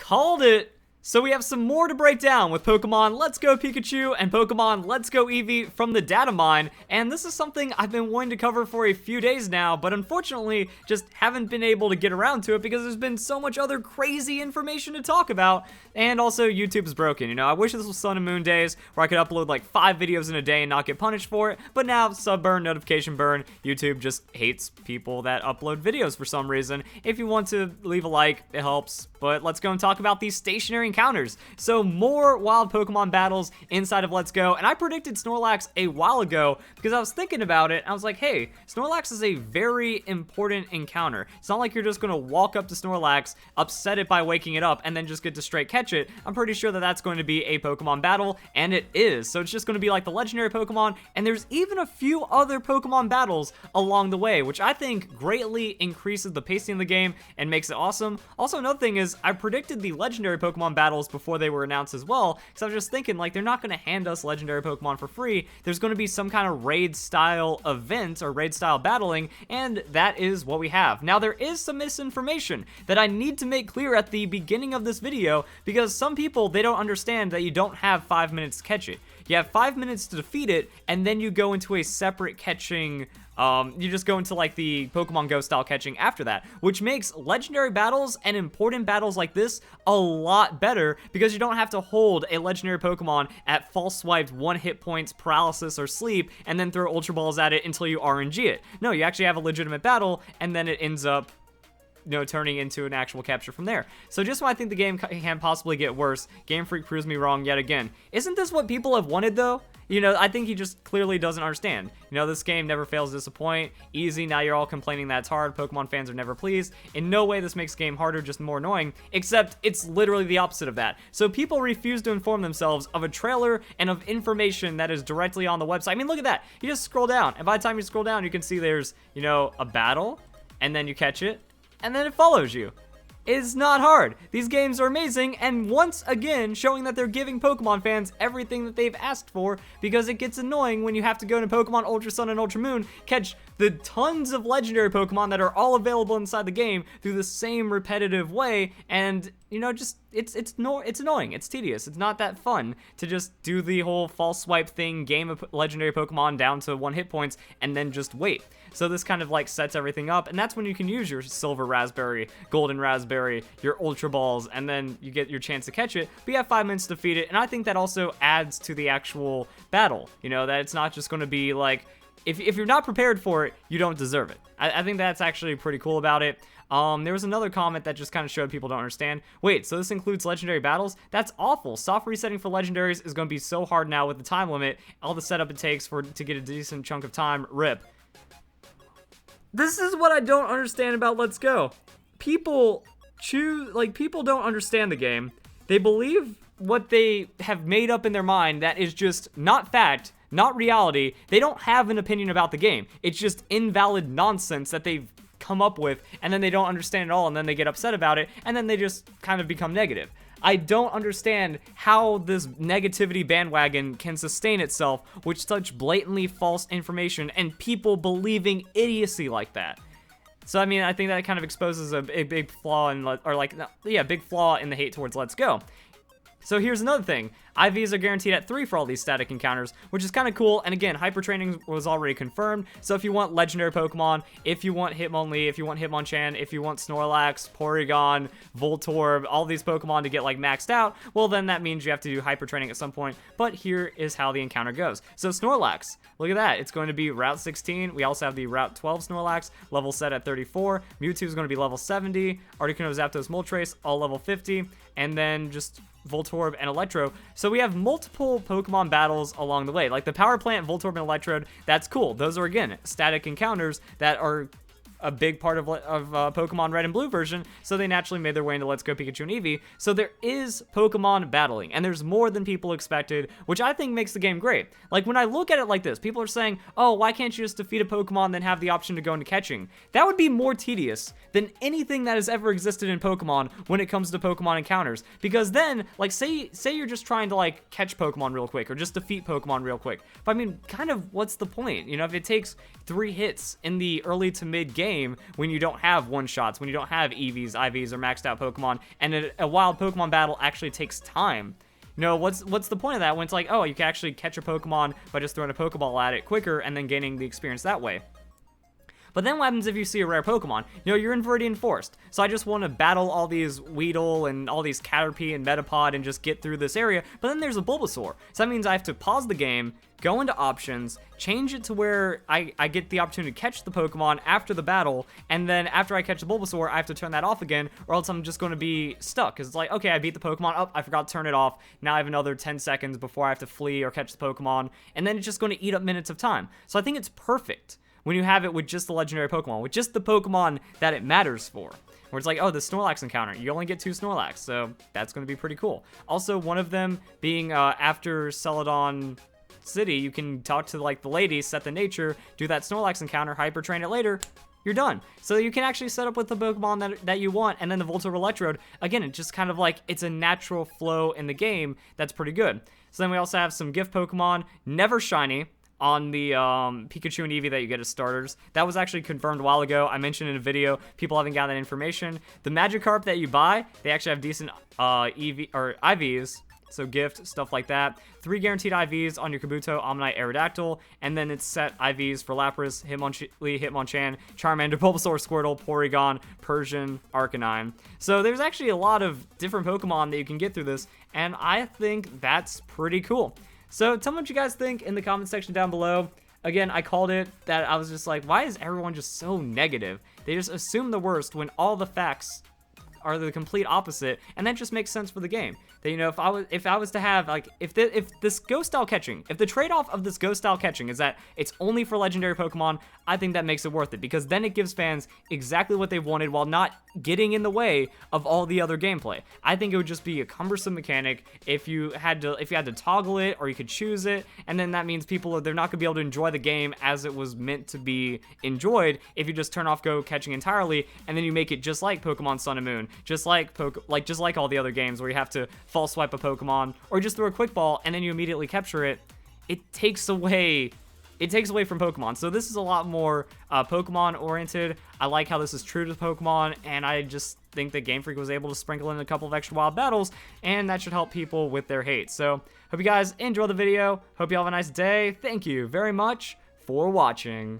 Called it! So we have some more to break down with Pokemon Let's Go Pikachu and Pokemon Let's Go Eevee from the data mine, and this is something I've been wanting to cover for a few days now, but unfortunately just haven't been able to get around to it because there's been so much other crazy information to talk about, and also YouTube's broken. You know, I wish this was Sun and Moon days where I could upload like 5 videos in a day and not get punished for it, but now sub burn, notification burn, YouTube just hates people that upload videos for some reason. If you want to leave a like, it helps, but let's go and talk about these stationary encounters. So more wild Pokemon battles inside of Let's Go, and I predicted Snorlax a while ago because I was thinking about it. I was like, hey, Snorlax is a very important encounter. It's not like you're just going to walk up to Snorlax, upset it by waking it up, and then just get to straight catch it. I'm pretty sure that that's going to be a Pokemon battle, and it is. So it's just going to be like the legendary Pokemon, and there's even a few other Pokemon battles along the way, which I think greatly increases the pacing of the game and makes it awesome. Also, another thing is I predicted the legendary Pokemon battles before they were announced as well, because I was just thinking, like, they're not going to hand us legendary Pokemon for free. There's going to be some kind of raid style event or raid style battling, and that is what we have. Now, there is some misinformation that I need to make clear at the beginning of this video, because some people, they don't understand that you don't have 5 minutes to catch it. You have 5 minutes to defeat it, and then you go into a separate catching. You just go into like the Pokemon Go style catching after that, which makes legendary battles and important battles like this a lot better because you don't have to hold a legendary Pokemon at false swiped 1 hit points, paralysis, or sleep, and then throw Ultra Balls at it until you RNG it. No, you actually have a legitimate battle, and then it ends up, you know, turning into an actual capture from there. So just when I think the game can possibly get worse, Game Freak proves me wrong yet again. Isn't this what people have wanted though? You know, I think he just clearly doesn't understand. You know, this game never fails to disappoint. Easy, now you're all complaining that it's hard. Pokemon fans are never pleased. In no way this makes the game harder, just more annoying, except it's literally the opposite of that. So people refuse to inform themselves of a trailer and of information that is directly on the website. I mean, look at that. You just scroll down, and by the time you scroll down, you can see there's, you know, a battle, and then you catch it, and then it follows you. It's not hard. These games are amazing, and once again, showing that they're giving Pokemon fans everything that they've asked for, because it gets annoying when you have to go to Pokemon Ultra Sun and Ultra Moon, catch the tons of legendary Pokemon that are all available inside the game through the same repetitive way, and, you know, just, it's annoying, it's tedious, it's not that fun to just do the whole false swipe thing, game of legendary Pokemon down to 1 hit points, and then just wait. So this kind of like sets everything up, and that's when you can use your Silver Raspberry, Golden Raspberry, your Ultra Balls, and then you get your chance to catch it, but you have 5 minutes to defeat it, and I think that also adds to the actual battle, you know, that it's not just going to be like, if you're not prepared for it, you don't deserve it. I think that's actually pretty cool about it. There was another comment that just kind of showed people don't understand. Wait, so this includes legendary battles? That's awful. Soft resetting for legendaries is going to be so hard now with the time limit, all the setup it takes to get a decent chunk of time, rip. This is what I don't understand about Let's Go. People don't understand the game. They believe what they have made up in their mind that is just not fact, not reality. They don't have an opinion about the game. It's just invalid nonsense that they've come up with, and then they don't understand it all, and then they get upset about it, and then they just kind of become negative. I don't understand how this negativity bandwagon can sustain itself with such blatantly false information and people believing idiocy like that. So, I mean, I think that kind of exposes a big flaw in, big flaw in the hate towards Let's Go. So here's another thing. IVs are guaranteed at 3 for all these static encounters, which is kind of cool, and again, Hyper Training was already confirmed, so if you want legendary Pokemon, if you want Hitmonlee, if you want Hitmonchan, if you want Snorlax, Porygon, Voltorb, all these Pokemon to get like maxed out, well then that means you have to do Hyper Training at some point, but here is how the encounter goes. So Snorlax, look at that, it's going to be Route 16, we also have the Route 12 Snorlax, level set at 34, Mewtwo is going to be level 70, Articuno, Zapdos, Moltres, all level 50, and then just Voltorb and Electro. So we have multiple Pokemon battles along the way. Like the Power Plant, Voltorb, and Electrode, that's cool. Those are, again, static encounters that are a big part of Pokemon Red and Blue version, so they naturally made their way into Let's Go Pikachu and Eevee. So there is Pokemon battling, and there's more than people expected, which I think makes the game great. Like, when I look at it like this, people are saying, oh, why can't you just defeat a Pokemon then have the option to go into catching? That would be more tedious than anything that has ever existed in Pokemon when it comes to Pokemon encounters. Because then, like, say you're just trying to, like, catch Pokemon real quick, or just defeat Pokemon real quick. But I mean, kind of, what's the point? You know, if it takes 3 hits in the early to mid game, game when you don't have one-shots, when you don't have EVs, IVs, or maxed out Pokemon, and a wild Pokemon battle actually takes time. You know, what's the point of that when it's like, oh, you can actually catch a Pokemon by just throwing a Pokeball at it quicker and then gaining the experience that way? But then what happens if you see a rare Pokemon? You know, you're in Viridian Forest, so I just want to battle all these Weedle and all these Caterpie and Metapod and just get through this area, but then there's a Bulbasaur. So that means I have to pause the game, go into options, change it to where I get the opportunity to catch the Pokemon after the battle, and then after I catch the Bulbasaur, I have to turn that off again, or else I'm just going to be stuck. Because it's like, okay, I beat the Pokemon, oh, I forgot to turn it off, now I have another 10 seconds before I have to flee or catch the Pokemon, and then it's just going to eat up minutes of time. So I think it's perfect when you have it with just the legendary Pokemon, with just the Pokemon that it matters for. Where it's like, oh, the Snorlax encounter, you only get 2 Snorlax, so that's going to be pretty cool. Also, one of them being after Celadon City, you can talk to like the lady, set the nature, do that Snorlax encounter, hyper train it later, you're done. So you can actually set up with the Pokemon that you want, and then the Voltorb Electrode, again, it's just kind of like, it's a natural flow in the game that's pretty good. So then we also have some gift Pokemon, never shiny, on the Pikachu and Eevee that you get as starters. That was actually confirmed a while ago. I mentioned in a video, people haven't got that information. The Magikarp that you buy, they actually have decent EV or IVs, so gift, stuff like that. 3 guaranteed IVs on your Kabuto, Omanyte, Aerodactyl, and then it's set IVs for Lapras, Hitmonchan, Charmander, Bulbasaur, Squirtle, Porygon, Persian, Arcanine. So there's actually a lot of different Pokemon that you can get through this, and I think that's pretty cool. So tell me what you guys think in the comment section down below. Again, I called it that. I was just like, why is everyone just so negative? They just assume the worst when all the facts are the complete opposite, and that just makes sense for the game. That, you know, if I was to have, like, if this ghost style catching, if the trade-off of this ghost style catching is that it's only for legendary Pokemon, I think that makes it worth it, because then it gives fans exactly what they wanted while not getting in the way of all the other gameplay. I think it would just be a cumbersome mechanic if you had to toggle it, or you could choose it, and then that means they're not gonna be able to enjoy the game as it was meant to be enjoyed if you just turn off go catching entirely, and then you make it just like Pokemon Sun and Moon, just like all the other games where you have to false swipe a Pokemon or just throw a quick ball and then you immediately capture it. It takes away from Pokemon. So this is a lot more Pokemon oriented. I like how this is true to Pokemon, and I just think that Game Freak was able to sprinkle in a couple of extra wild battles, and that should help people with their hate. So hope you guys enjoy the video. Hope you all have a nice day. Thank you very much for watching.